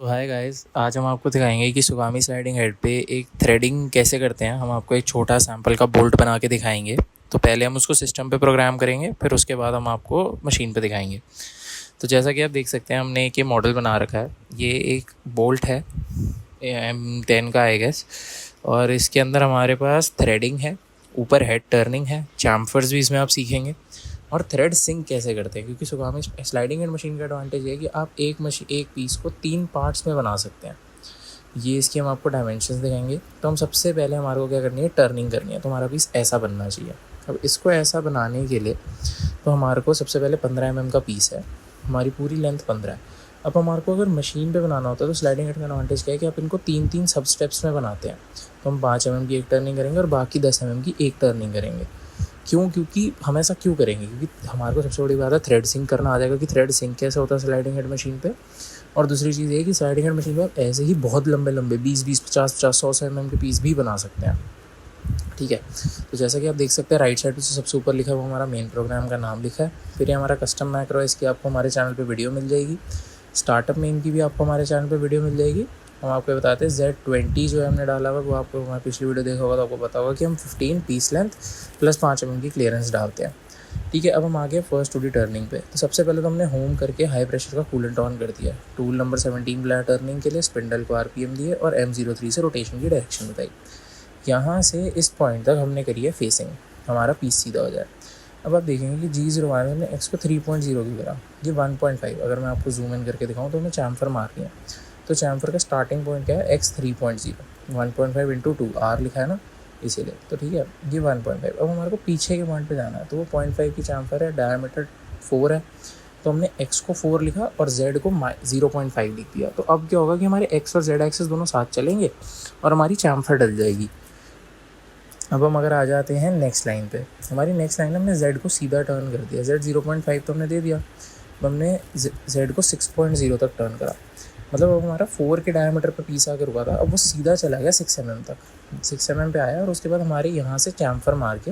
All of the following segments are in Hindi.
तो हाय गाइस, आज हम आपको दिखाएंगे कि सुगामी स्लाइडिंग हेड पे एक थ्रेडिंग कैसे करते हैं। हम आपको एक छोटा सैंपल का बोल्ट बना के दिखाएंगे। तो पहले हम उसको सिस्टम पे प्रोग्राम करेंगे, फिर उसके बाद हम आपको मशीन पे दिखाएंगे। तो जैसा कि आप देख सकते हैं, हमने एक ये मॉडल बना रखा है। ये एक बोल्ट है M10 का आई गेस। और इसके अंदर हमारे पास थ्रेडिंग है, ऊपर हेड टर्निंग है, चैम्फर्स भी इसमें आप सीखेंगे, और थ्रेड सिंक कैसे करते हैं। क्योंकि सुगामी स्लाइडिंग एंड मशीन का एडवांटेज है कि आप एक पीस को 3 पार्ट्स में बना सकते हैं। ये इसकी हम आपको डायमेंशंस दिखाएंगे। तो हम सबसे पहले हमारे को क्या करनी है, टर्निंग करनी है। तो हमारा पीस ऐसा बनना चाहिए। अब इसको ऐसा बनाने के लिए तो हमारे को सबसे पहले 15 mm का पीस है, हमारी पूरी लेंथ 15 है। अब हमारे को अगर मशीन पे बनाना होता है तो स्लाइडिंग हेड का एडवांटेज क्या है कि आप इनको 3-3 सब स्टेप्स में बनाते हैं। तो हम 5 mm की एक टर्निंग करेंगे और बाकी 10 mm की एक टर्निंग करेंगे। क्योंकि हम ऐसा क्यों करेंगे? क्योंकि हमारे को सबसे बड़ी बात है थ्रेड सिंक करना आ जाएगा कि थ्रेड सिंक कैसे होता है स्लाइडिंग हेड मशीन पे। और दूसरी चीज़ ये है कि स्लाइडिंग हेड मशीन पे आप ऐसे ही बहुत लंबे 20-20, 50-50, 100 mm के पीस भी बना सकते हैं। ठीक है। तो जैसा कि आप देख सकते हैं, राइट साइड पे जो सबसे ऊपर लिखा है वो हमारा मेन प्रोग्राम का नाम लिखा है। फिर ये हमारा कस्टम मैक्रो है, इसकी आपको हमारे चैनल पे वीडियो मिल जाएगी। स्टार्टअप मेन की भी आपको हमारे चैनल पे वीडियो मिल जाएगी। हम आपको बताते हैं Z20 जो है हमने डाला हुआ, वो आपको हमारी पिछली वीडियो देखा होगा तो आपको पता होगा कि हम 15 पीस लेंथ प्लस 5 mm की क्लियरेंस डालते हैं। ठीक है। अब हम आ गए फर्स्ट 2D टर्निंग पे। तो सबसे पहले तो हमने होम करके हाई प्रेशर का कूलेंट ऑन कर दिया। टूल नंबर 17 ब्लैर टर्निंग के लिए स्पिंडल को RPM दिए और M03 से रोटेशन की डायरेक्शन बताई। यहाँ से इस पॉइंट तक हमने करी है फेसिंग, हमारा पीस सीधा हो जाए। अब आप देखेंगे कि G01 हमने X को 3.0 की करा, ये 1.5। अगर मैं आपको जूम इन करके दिखाऊँ तो हमें चैम्फर मार रही है। तो चैम्फर का स्टार्टिंग पॉइंट क्या है, X 3.0, 1.5 इंटू 2 R लिखा है ना, इसीलिए। तो ठीक है, ये 1.5। अब हमारे को पीछे के पॉइंट पे जाना है, तो वो 0.5 की चैम्फर है, डायमीटर 4 है। तो हमने X को 4 लिखा और Z को 0.5 लिख दिया। तो अब क्या होगा कि हमारे X और Z एक्सिस दोनों साथ चलेंगे और हमारी चैम्फर डल जाएगी। अब हम अगर आ जाते हैं नेक्स्ट लाइन पे, हमारी नेक्स्ट लाइन हमने Z को सीधा टर्न कर दिया। Z 0.5 तो हमने दे दिया। अब हमने Z को 6.0 तक टर्न करा। मतलब अब हमारा 4 के डायमीटर पर पीस आकर रुका था, अब वो सीधा चला गया 6 mm तक। 6 mm पे आया और उसके बाद हमारे यहाँ से चैम्फर मार के,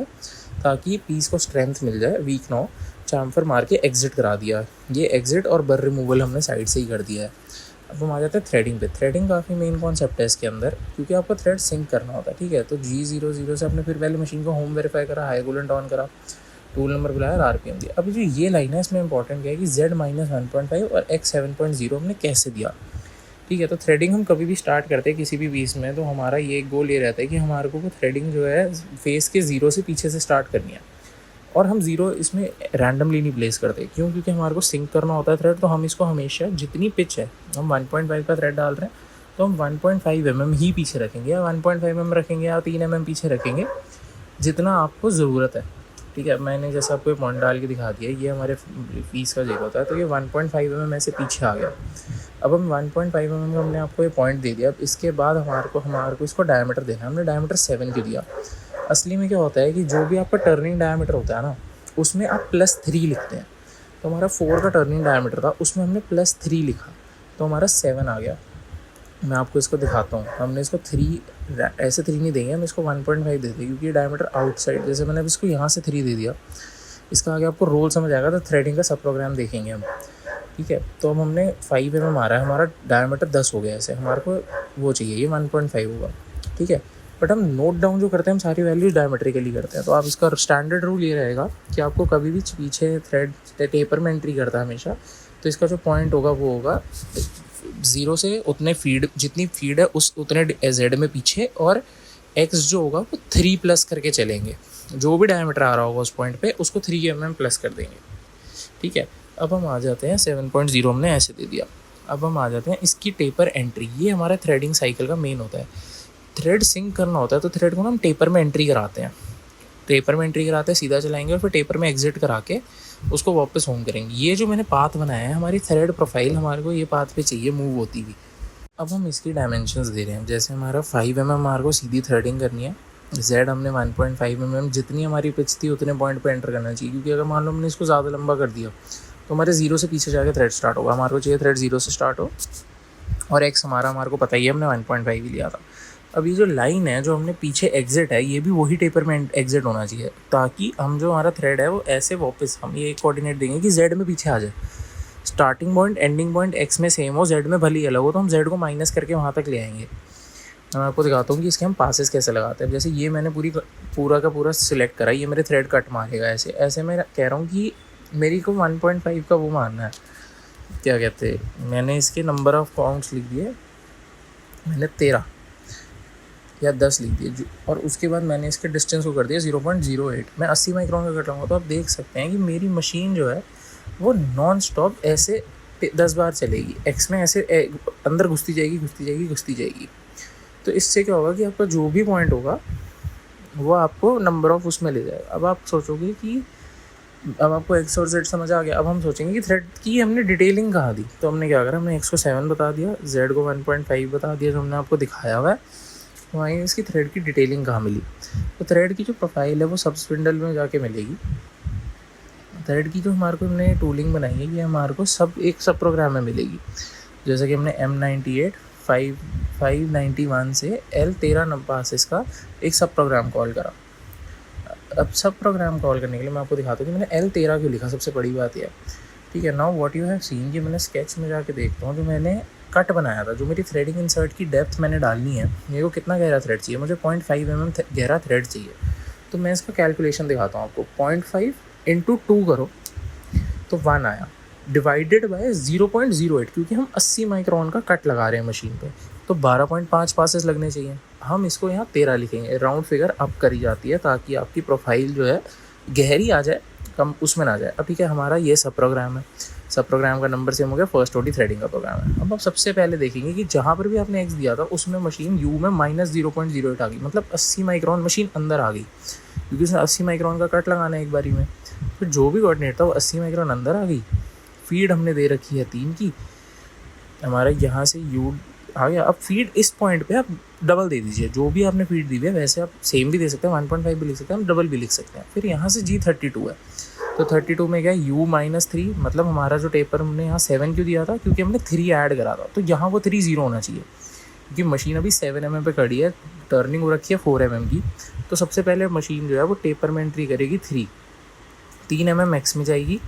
ताकि पीस को स्ट्रेंथ मिल जाए, वीक ना हो, चैम्फर मार के एग्जिट करा दिया। ये एग्जिट और बर रिमूवल हमने साइड से ही कर दिया है। अब हम आ जाते हैं थ्रेडिंग पे। थ्रेडिंग काफ़ी मेन कॉन्सेप्ट है इसके अंदर, क्योंकि आपको थ्रेड सिंक करना होता है। ठीक है। तो G00 से आपने फिर पहले मशीन को होम वेरीफाई करा, हाई कूलेंट ऑन करा, टूल नंबर बुलाया और RPM दिया। अब जो ये लाइन है इसमें इंपॉर्टेंट क्या है कि Z माइनस 1.5 और X 7.0 हमने कैसे दिया। ठीक है। तो थ्रेडिंग हम कभी भी स्टार्ट करते हैं किसी भी पीस में, तो हमारा ये गोल ये रहता है कि हमारे को थ्रेडिंग जो है फेस के 0 से पीछे से स्टार्ट करनी है। और हम 0 इसमें रैंडमली नहीं प्लेस करते। क्यों? क्योंकि हमारे को सिंक करना होता है थ्रेड। तो हम इसको हमेशा, जितनी पिच है, हम 1.5 का थ्रेड डाल रहे हैं तो हम 1.5 mm ही पीछे रखेंगे, या 1.5 mm रखेंगे, या 3 mm पीछे रखेंगे, जितना आपको ज़रूरत है। ठीक है। मैंने जैसा आपको पॉइंट डाल के दिखा दिया, ये हमारे पीस का जेब होता है। तो ये 1.5 mm ऐसे पीछे आ गया। अब हम 1.5 mm का हमने आपको ये पॉइंट दे दिया। अब इसके बाद हमारे को इसको डायमीटर देना है। हमने डायमीटर 7 क्यों दिया? असली में क्या होता है कि जो भी आपका टर्निंग डायमीटर होता है ना, उसमें आप +3 लिखते हैं। तो हमारा 4 का टर्निंग डायमीटर था, उसमें हमने +3 लिखा, तो हमारा 7 आ गया। मैं आपको इसको दिखाता हूँ। हमने इसको 3 ऐसे 3 नहीं देंगे, हम इसको 1.5 देते हैं, क्योंकि डायमीटर आउटसाइड, जैसे मैंने अब इसको यहाँ से 3 दे दिया। इसका आगे आपको रोल समझ आएगा तो थ्रेडिंग का सब प्रोग्राम देखेंगे हम। ठीक है। तो अब हमने 5 mm आ रहा है, हमारा डायमीटर 10 हो गया। ऐसे हमारे को वो चाहिए, ये 1.5 होगा। ठीक है। बट हम नोट डाउन जो करते हैं, हम सारी वैल्यूज डायमेट्रिकली करते हैं। तो आप इसका स्टैंडर्ड रूल ये रहेगा कि आपको कभी भी पीछे थ्रेड टेपर में एंट्री करता है हमेशा, तो इसका जो पॉइंट होगा वो होगा 0 से उतने फीड, जितनी फीड है उस उतने Z में पीछे, और X जो होगा वो 3+ करके चलेंगे। जो भी डायमीटर आ रहा होगा उस पॉइंट पे, उसको 3 mm प्लस कर देंगे। ठीक है। अब हम आ जाते हैं 7.0 हमने ऐसे दे दिया। अब हम आ जाते हैं इसकी टेपर एंट्री। ये हमारा थ्रेडिंग साइकिल का मेन होता है। थ्रेड सिंक करना होता है तो थ्रेड को ना हम टेपर में एंट्री कराते हैं। टेपर में एंट्री कराते हैं, सीधा चलाएंगे और फिर टेपर में एग्जिट करा के उसको वापस होम करेंगे। ये जो मैंने पाथ बनाया है, हमारी थ्रेड प्रोफाइल हमारे को ये पाथ पे चाहिए मूव होती हुई। अब हम इसकी डायमेंशंस दे रहे हैं। जैसे हमारा 5 mm हमारे को सीधी थ्रेडिंग करनी है। Z हमने 1.5 mm, जितनी हमारी पिच थी उतने पॉइंट पे एंटर करना चाहिए। क्योंकि अगर मान लो हमने इसको ज़्यादा लंबा कर दिया तो हमारे 0 से पीछे जाके थ्रेड स्टार्ट होगा। हमारे को चाहिए थ्रेड 0 से स्टार्ट हो, और X हमारे को पता ही है, हमने 1.5 ही लिया था। अब ये जो लाइन है जो हमने पीछे एग्जिट है, ये भी वही टेपर में एग्जिट होना चाहिए, ताकि हम जो हमारा थ्रेड है वो ऐसे वापस हम ये कोऑर्डिनेट देंगे कि Z में पीछे आ जाए। Starting point ending point x में सेम हो, जेड में भले ही अलग हो, तो हम जेड को माइनस करके वहाँ तक ले आएंगे। मैं आपको दिखाता हूँ कि इसके हम पासेस कैसे लगाते हैं। जैसे ये मैंने पूरा का पूरा सिलेक्ट करा, ये मेरे थ्रेड कट मारेगा ऐसे ऐसे। मैं कह रहा हूँ कि मेरी को 1.5 का वो मानना है, क्या कहते हैं, मैंने इसके नंबर ऑफ काउंट्स लिख दिए, मैंने 13 या 10 लिख दिए, और उसके बाद मैंने इसके डिस्टेंस को कर दिया 0.08। मैं 80 माइक्रोन का कट लूँगा, तो आप देख सकते हैं कि मेरी मशीन जो है वो नॉन स्टॉप ऐसे 10 बार चलेगी, एक्स में ऐसे अंदर घुसती जाएगी। तो इससे क्या होगा कि आपका जो भी पॉइंट होगा वो आपको नंबर ऑफ उसमें ले जाएगा। अब आप सोचोगे कि अब आपको एक्स और जेड समझ आ गया। अब हम सोचेंगे कि थ्रेड की हमने डिटेलिंग कहाँ दी, तो हमने क्या करा, हमने एक्स को 7 बता दिया, जेड को 1.5 बता दिया, जो हमने आपको दिखाया हुआ है। तो वहीं इसकी थ्रेड की डिटेलिंग कहाँ मिली, तो थ्रेड की जो प्रोफाइल है वो सब स्पिंडल में जाके मिलेगी। थ्रेड की जो हमारे को हमने टूलिंग बनाई है, ये हमारे को एक सब प्रोग्राम में मिलेगी। जैसे कि हमने M98 591 से L13 पासेस का एक सब प्रोग्राम कॉल करा। अब सब प्रोग्राम कॉल करने के लिए मैं आपको दिखाता हूँ कि मैंने L13 क्यों लिखा, सबसे बड़ी बात यह है। ठीक है, now what you have seen, कि मैंने स्केच में जाके देखता हूँ, जो मैंने कट बनाया था, जो मेरी थ्रेडिंग इंसर्ट की डेप्थ मैंने डालनी है, मेरे को कितना गहरा थ्रेड चाहिए, मुझे 0.5 mm गहरा थ्रेड चाहिए। तो मैं इसका कैलकुलेशन दिखाता हूँ आपको। 0.5 × 2 करो तो 1 आया, डिवाइडेड बाय 0.08, क्योंकि हम 80 माइक्रोन का कट लगा रहे हैं मशीन पे, तो 12.5 पासेस लगने चाहिए। हम इसको यहाँ 13 लिखेंगे, राउंड फिगर अप करी जाती है ताकि आपकी प्रोफाइल जो है गहरी आ जाए, कम उसमें ना जाए। अब ठीक है, हमारा ये सब प्रोग्राम है, सब प्रोग्राम का नंबर सेम हो गया, फर्स्ट OD थ्रेडिंग का प्रोग्राम है। अब आप सबसे पहले देखेंगे कि जहाँ पर भी आपने एक्स दिया था उसमें मशीन यू में -0.08 आ गई, मतलब 80 माइक्रोन मशीन अंदर आ गई, क्योंकि उसने 80 माइक्रोन का कट लगाना है एक बारी में। तो जो भी कोऑर्डिनेट था वो 80 माइक्रोन अंदर आ गई। फीड हमने दे रखी है 3 की, हमारा यहाँ से यू आ गया। अब फीड इस पॉइंट पे आप डबल दे दीजिए, जो भी आपने फीड दी है वैसे आप सेम भी दे सकते हैं, 1.5 भी लिख सकते हैं, हम डबल भी लिख सकते हैं। फिर यहाँ से G32 है, तो 32 में क्या है, U-3, मतलब हमारा जो टेपर हमने यहाँ 7 क्यों दिया था, क्योंकि हमने 3 ऐड करा था, तो यहाँ वो 3 0 होना चाहिए, क्योंकि मशीन अभी 7 mm पे खड़ी है, टर्निंग हो रखी है 4 mm की। तो सबसे पहले मशीन जो है वो टेपर में एंट्री करेगी 3 mm एक्स में जाएगी,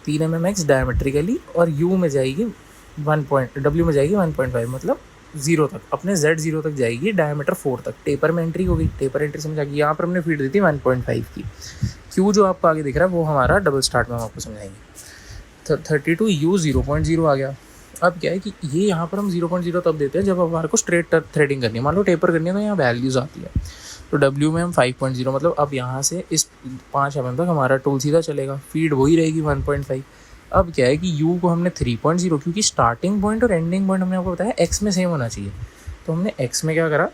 3 mm एक्स डायमेट्रिकली, और U में जाएगी W में जाएगी 1.5, मतलब 0 तक, अपने Z0 तक जाएगी, डायमीटर 4 तक। टेपर में एंट्री होगी, टेपर एंट्री से जाएगी, यहाँ पर हमने फीड दी थी 1.5 की। Q जो आपको आगे दिख रहा है वो हमारा डबल स्टार्ट में हम आपको समझाएंगे। 32 U 0.0 आ गया। अब क्या है कि ये यहाँ पर हम 0.0 तब देते हैं जब हमारे को स्ट्रेट थ्रेडिंग करनी है, मान लो टेपर करनी है, तो यहाँ वैल्यूज़ आती है। तो W में हम 5.0, मतलब अब यहाँ से इस 5 mm तक हमारा टूल सीधा चलेगा, फीड वही रहेगी 1.5। अब क्या है कि U को हमने 3.0, क्योंकि स्टार्टिंग पॉइंट और एंडिंग पॉइंट हमने आपको बताया X में सेम होना चाहिए, तो हमने X में क्या करा,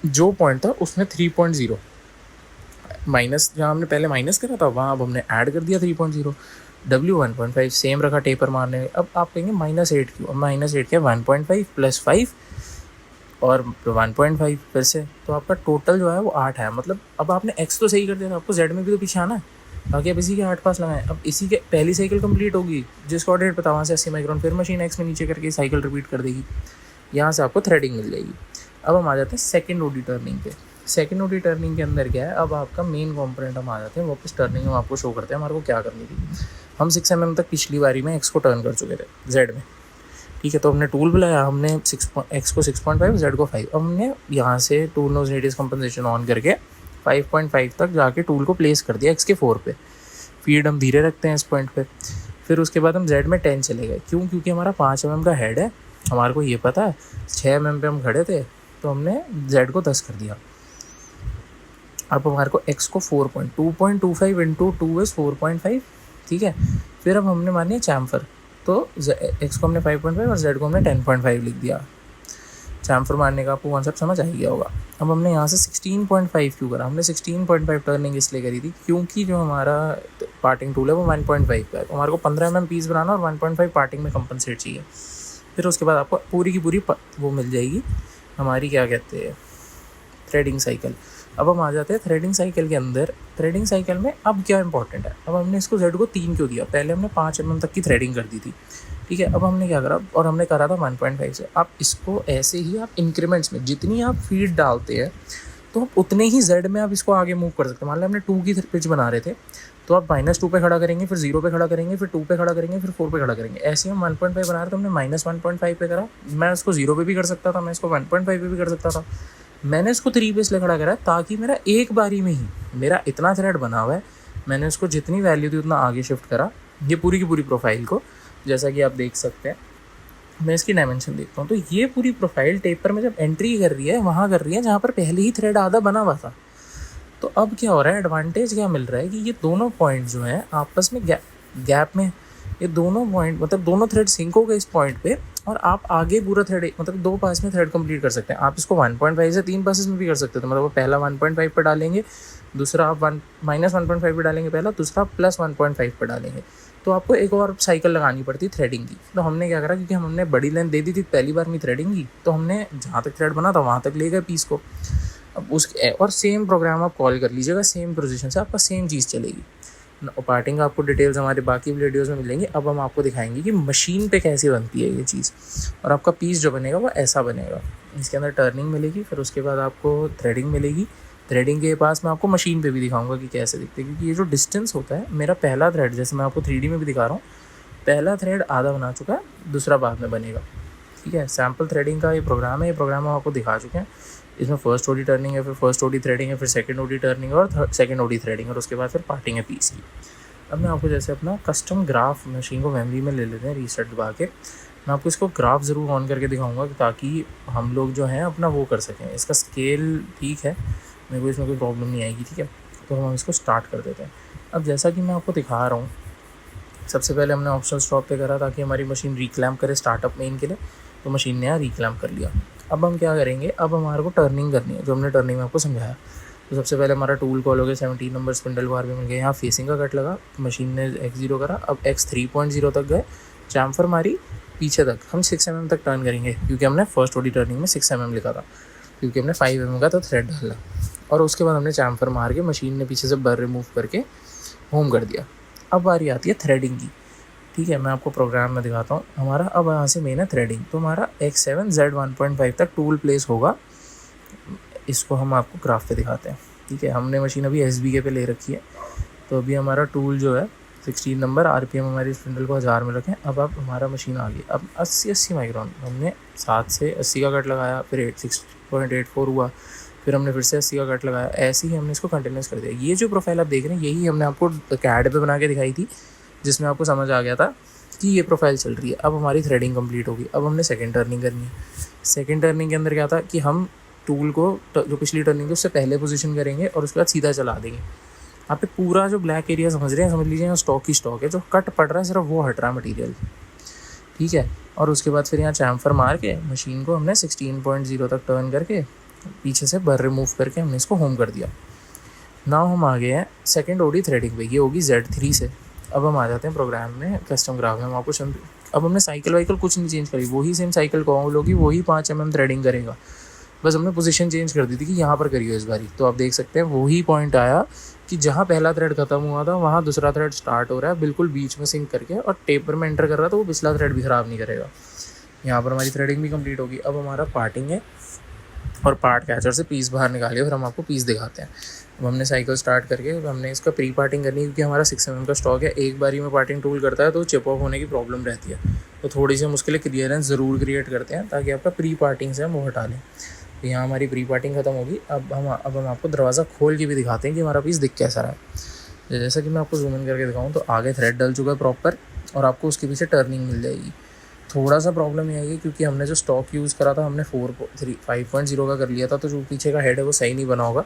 जो पॉइंट था उसमें 3.0 माइनस, जहाँ हमने पहले माइनस करा था वहाँ अब हमने ऐड कर दिया 3.0। W 1.5 सेम रखा टेपर मारने में। अब आप कहेंगे -8 क्यों, अब -8 क्या, 1.5 + 5 और 1.5 फिर से, तो आपका टोटल जो है वो 8 है। मतलब अब आपने X तो सही कर दिया था, आपको Z में भी तो पीछे आना है, बाकी अब इसी के 8 पास लगाएं। अब इसी के पहली साइकिल कंप्लीट होगी, जिस कोऑर्डिनेट पता वहाँ से 80 माइक्रोन, फिर मशीन X में नीचे करके साइकिल रिपीट कर देगी, यहाँ से आपको थ्रेडिंग मिल जाएगी। अब हम आ जाते हैं सेकंड OD टर्निंग पे। सेकंड OD टर्निंग के अंदर क्या है, अब आपका मेन कंपोनेंट हम आ जाते हैं वापस टर्निंग में, आपको शो करते हैं हमारे को क्या करनी थी। हम 6 mm तक पिछली बारी में X को टर्न कर चुके थे Z में, ठीक है। तो हमने टूल बुलाया, हमने X को 6.5, Z को 5। अब हमने यहाँ से tool nose radius compensation on करके 5.5 तक जाके टूल को प्लेस कर दिया X के 4 पे। फीड हम धीरे रखते हैं इस पॉइंट पे। फिर उसके बाद हम Z में 10 चले गए, क्यों, क्योंकि हमारा 5 mm का हेड है, हमारे को ये पता है 6 mm पे हम खड़े थे, तो हमने Z को 10 कर दिया। अब हमारे को X को 2.25 × 2 is 4.5, ठीक है। फिर अब हमने मानी चैम्फर, तो X को हमने 5.5 और Z को हमने 10.5 लिख दिया। चैम्फर मारने का आपको कॉन्सेप्ट समझ आ गया होगा। अब हमने यहाँ से 16.5 क्यों करा, हमने 16.5 टर्निंग इसलिए करी थी क्योंकि जो हमारा पार्टिंग टूल है वो 1.5 का है, तो हमारे को 15 mm पीस बनाना और 1.5 पार्टिंग में कंपनसेट चाहिए। फिर उसके बाद आपको पूरी की पूरी वो मिल जाएगी हमारी, क्या कहते हैं, थ्रेडिंग साइकिल। अब हम आ जाते हैं थ्रेडिंग साइकिल के अंदर। थ्रेडिंग साइकिल में अब क्या इंपॉर्टेंट है, अब हमने इसको Z को 3 क्यों दिया, पहले हमने 5 mm तक की थ्रेडिंग कर दी थी, ठीक है। अब हमने क्या करा, और हमने करा था 1.5 से। आप इसको ऐसे ही आप इंक्रीमेंट्स में जितनी आप फीड डालते हैं, तो तो आप उतने ही Z में आप इसको आगे मूव कर सकते हैं। मान लो हमने 2 की पिच बना रहे थे, तो आप -2 पे खड़ा करेंगे, फिर 0 पे खड़ा करेंगे, फिर 2 पे खड़ा करेंगे, फिर 4 पे खड़ा करेंगे। ऐसे हम 1.5 बना रहे तो हमने -1.5 पे करा। मैं इसको 0 पे भी कर सकता था, मैं इसको 1.5 पे भी कर सकता था। मैंने इसको 3 पे इसलिए खड़ा करा ताकि मेरा एक बारी में ही मेरा इतना थ्रेड बना हुआ है, मैंने उसको जितनी वैल्यू थी उतना आगे शिफ्ट करा, ये पूरी की पूरी प्रोफाइल को। जैसा कि आप देख सकते हैं, मैं इसकी डायमेंशन देखता हूँ, तो ये पूरी प्रोफाइल टेपर में जब एंट्री कर रही है वहाँ कर रही है जहाँ पर पहले ही थ्रेड आधा बना हुआ था। तो अब क्या हो रहा है, एडवांटेज क्या मिल रहा है कि ये दोनों पॉइंट जो हैं आपस में गैप में, ये दोनों पॉइंट मतलब दोनों थ्रेड सिंक हो गए इस पॉइंट पे, और आप आगे पूरा थ्रेड मतलब 2 पास में थ्रेड कंप्लीट कर सकते हैं। आप इसको 1.5 से 3 पासेस में भी कर सकते थे, मतलब वो पहला 1.5 पर डालेंगे, दूसरा आप -1.5 पर डालेंगे पहला, दूसरा +1.5 पर डालेंगे, तो आपको एक और साइकिल लगानी पड़ती थ्रेडिंग की। तो हमने क्या करा, क्योंकि हमने बड़ी लेंथ दे दी थी पहली बार में थ्रेडिंग की, तो हमने जहाँ तक थ्रेड बना था वहाँ तक ले गए पीस को। अब उसके और सेम प्रोग्राम आप कॉल कर लीजिएगा, सेम पोजीशन से आपका सेम चीज़ चलेगी। पार्टिंग आपको डिटेल्स हमारे बाकी वीडियोज़ में मिलेंगी। अब हम आपको दिखाएंगे कि मशीन पे कैसे बनती है ये चीज़, और आपका पीस जो बनेगा वो ऐसा बनेगा। इसके अंदर टर्निंग मिलेगी, फिर उसके बाद आपको थ्रेडिंग मिलेगी। थ्रेडिंग के पास मैं आपको मशीन पे भी दिखाऊंगा कि कैसे दिखते हैं, क्योंकि ये जो डिस्टेंस होता है, मेरा पहला थ्रेड जैसे मैं आपको 3D में भी दिखा रहा हूँ, पहला थ्रेड आधा बना चुका है, दूसरा बाद में बनेगा। ठीक है, सैम्पल थ्रेडिंग का ये प्रोग्राम है, ये प्रोग्राम हम आपको दिखा चुके हैं। इसमें फर्स्ट ओडी टर्निंग है, फिर फर्स्ट ओडी थ्रेडिंग है, फिर सेकंड ओडी टर्निंग और सेकंड ओडी थ्रेडिंग, और उसके बाद फिर पार्टिंग है पीस की। अब मैं आपको जैसे अपना कस्टम ग्राफ मशीन को मेमोरी में ले लेते हैं, रीसेट दबा के मैं आपको इसको ग्राफ ज़रूर ऑन करके दिखाऊंगा, ताकि हम लोग जो हैं अपना वो कर सकें। इसका स्केल ठीक है, मेरे को इसमें कोई प्रॉब्लम नहीं आएगी। ठीक है, तो हम इसको स्टार्ट कर देते हैं। अब जैसा कि मैं आपको दिखा रहा हूँ, सबसे पहले हमने ऑप्शनल स्टॉप पे करा ताकि हमारी मशीन रिक्लैम्प करे स्टार्टअप मेन के लिए, तो मशीन ने यहाँ रिक्लैम्प कर लिया। अब हम क्या करेंगे, अब हमारे को टर्निंग करनी है, जो हमने टर्निंग में आपको समझाया। तो सबसे पहले हमारा टूल कॉल हो गया, 17 नंबर स्पिंडल बार भी मिल गया। यहाँ फेसिंग का कट लगा, मशीन ने x0 करा, अब x 3.0 तक गए, चैम्फर मारी पीछे तक। हम 6 mm तक टर्न करेंगे, क्योंकि हमने फर्स्ट ओडी टर्निंग में 6 mm लिखा था, क्योंकि हमने 5 mm का तो थ्रेड डाला। और उसके बाद हमने चैम्फर मार के मशीन ने पीछे से बर रिमूव करके होम कर दिया। अब बारी आती है थ्रेडिंग की। ठीक है, मैं आपको प्रोग्राम में दिखाता हूँ हमारा। अब यहाँ से मेन है थ्रेडिंग, तो हमारा x7 Z 1.5 तक टूल प्लेस होगा। इसको हम आपको ग्राफ पे दिखाते हैं। ठीक है, हमने मशीन अभी SBK पे ले रखी है, तो अभी हमारा टूल जो है 16 नंबर, RPM हमारी स्पिंडल को 1000 में रखें। अब आप हमारा मशीन आ गई, अब 80 माइक्रोन हमने 7 से 80 का कट लगाया, फिर 6.84 हुआ, फिर हमने फिर से 80 का कट लगाया। ऐसे ही हमने इसको कंटिन्यूस कर दिया। ये जो प्रोफाइल आप देख रहे हैं, यही हमने आपको कैड पे बना के दिखाई थी, जिसमें आपको समझ आ गया था कि ये प्रोफाइल चल रही है। अब हमारी थ्रेडिंग कंप्लीट होगी। अब हमने सेकंड टर्निंग करनी है। सेकंड टर्निंग के अंदर क्या था कि हम टूल को जो पिछली टर्निंग थी उससे पहले पोजीशन करेंगे और उसके बाद सीधा चला देंगे। आप पे पूरा जो ब्लैक एरिया समझ रहे हैं, समझ लीजिए स्टॉक ही स्टॉक है, जो कट पड़ रहा है सिर्फ वो हट रहा है मटीरियल। ठीक है, और उसके बाद फिर यहाँ चैम्फर मार के मशीन को हमने 16.0 तक टर्न करके पीछे से बर रिमूव करके हमने इसको होम कर दिया। नाउ हम आ गए हैं सेकंड ओडी थ्रेडिंग पे, ये होगी Z3 से। अब हम आ जाते हैं प्रोग्राम में, कस्टम ग्राफ में। हम आपको अब हमने साइकिल वाइकल कुछ नहीं चेंज करी, वही सेम साइकिल कॉल होगी, वही 5 mm थ्रेडिंग करेगा, बस हमने पोजीशन चेंज कर दी थी कि यहाँ पर करिए इस बारी। तो आप देख सकते हैं वही पॉइंट आया कि जहाँ पहला थ्रेड खत्म हुआ था वहाँ दूसरा थ्रेड स्टार्ट हो रहा है, बिल्कुल बीच में सिंक करके, और टेपर में एंटर कर रहा था, तो वो पिछला थ्रेड भी ख़राब नहीं करेगा। यहाँ पर हमारी थ्रेडिंग भी कंप्लीट होगी। अब हमारा पार्टिंग है, और पार्ट कैचर से पीस बाहर निकालिए, फिर हम आपको पीस दिखाते हैं। अब हमने साइकिल स्टार्ट करके हमने इसका प्री पार्टिंग करनी है, क्योंकि हमारा 6 mm का स्टॉक है। एक बारी में पार्टिंग टूल करता है तो चिप ऑफ होने की प्रॉब्लम रहती है, तो थोड़ी सी हम उसके लिए क्लियरेंस ज़रूर क्रिएट करते हैं ताकि आपका प्री पार्टिंग से हम वो हटा लें। तो यहाँ हमारी प्री पार्टिंग ख़त्म होगी। अब हम आपको दरवाज़ा खोल के भी दिखाते हैं कि हमारा पीस दिख कैसा रहा है। जैसा कि मैं आपको जूम इन करके दिखाऊँ तो आगे थ्रेड डल चुका है प्रॉपर, और आपको उसके पीछे टर्निंग मिल जाएगी। थोड़ा सा प्रॉब्लम ये आएगी क्योंकि हमने जो स्टॉक यूज़ करा था हमने 5.0 का कर लिया था, तो जो पीछे का हेड है वो सही नहीं बना होगा,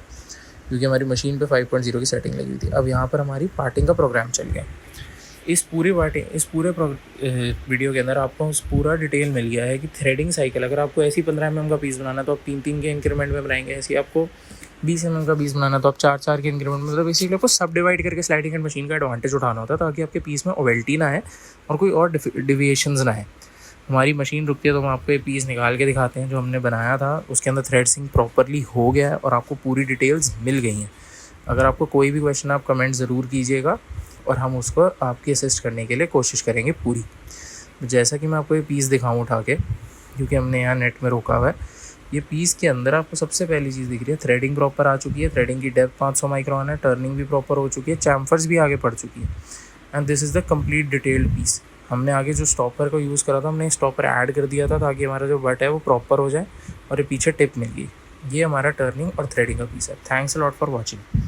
क्योंकि हमारी मशीन पे 5.0 की सेटिंग लगी हुई थी। अब यहाँ पर हमारी पार्टिंग का प्रोग्राम चल गया। इस पूरे वीडियो के अंदर आपको पूरा डिटेल मिल गया है कि थ्रेडिंग साइकिल, अगर आपको ऐसी 15 mm का पीस बनाना है तो आप 3-3 के इंक्रीमेंट में बनाएंगे, ऐसी आपको 20 mm का पीस बनाना है तो आप 4-4 के इंक्रीमेंट में, मतलब बेसिकली आपको सब डिवाइड करके स्लाइडिंग एंड मशीन का एडवांटेज उठाना होता है, ताकि आपके पीस में ओवेल्टी ना है और कोई और डिविएशंस ना है। हमारी मशीन रुकती है तो हम आपको ये पीस निकाल के दिखाते हैं जो हमने बनाया था, उसके अंदर थ्रेड सिंक प्रॉपरली हो गया है और आपको पूरी डिटेल्स मिल गई हैं। अगर आपको कोई भी क्वेश्चन आप कमेंट ज़रूर कीजिएगा और हम उसको आपकी असिस्ट करने के लिए कोशिश करेंगे पूरी। जैसा कि मैं आपको ये पीस दिखाऊँ उठा के, क्योंकि हमने यहाँ नेट में रोका हुआ है, ये पीस के अंदर आपको सबसे पहली चीज़ दिख रही है, थ्रेडिंग प्रॉपर आ चुकी है, थ्रेडिंग की डेप्थ 500 माइक्रोन है, टर्निंग भी प्रॉपर हो चुकी है, चैम्फर्स भी आगे पड़ चुकी है। And this is the complete detailed piece. हमने आगे जो स्टॉपर को यूज़ करा था, हमने स्टॉपर ऐड कर दिया था ताकि हमारा जो बट है वो प्रॉपर हो जाए और ये पीछे टिप मिल गई। ये हमारा टर्निंग और थ्रेडिंग का पीस है। Thanks a lot for watching.